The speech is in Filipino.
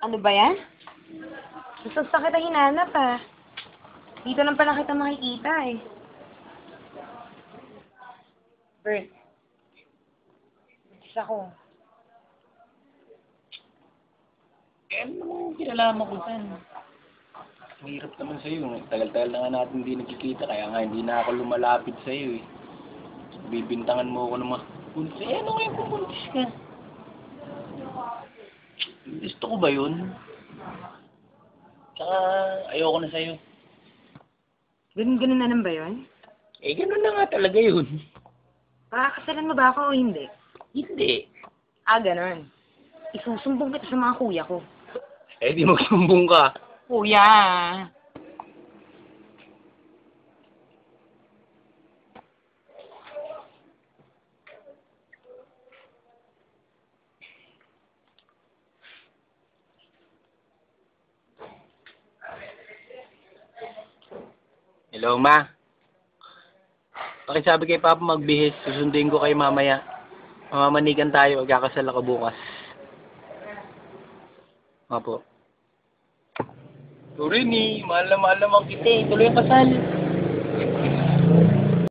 Ano ba yan? Gusto sa kita hinanap ah. Dito lang pala kita makikita eh. Bert, isa ko. Eh, ano kinalaman ko dyan? Ang hirap naman sa'yo. Tagal-tagal na nga natin hindi nagkikita, kaya nga hindi na ako lumalapit sa'yo eh. Bibintangan mo ako ng mga buntis. Eh, ano ngayon kung buntis ka? Gusto ko ba yun? Tsaka, ayoko na sa'yo. Ganun-ganun na lang ba yun? Eh, ganun na nga talaga yun. Pakakasalan mo ba ako o hindi? Hindi. Ah, ganun. Isusumbong kita sa mga kuya ko. Eh, di magsumbong ka. Kuya! Hello, Ma. Pakisabi kay Papa magbihis. Susundin ko kayo mamaya. Mamamanikan tayo. Magkakasal ako bukas. Opo. Sorry ni. Mahal na mahal naman kita eh. Tuloy ang kasal.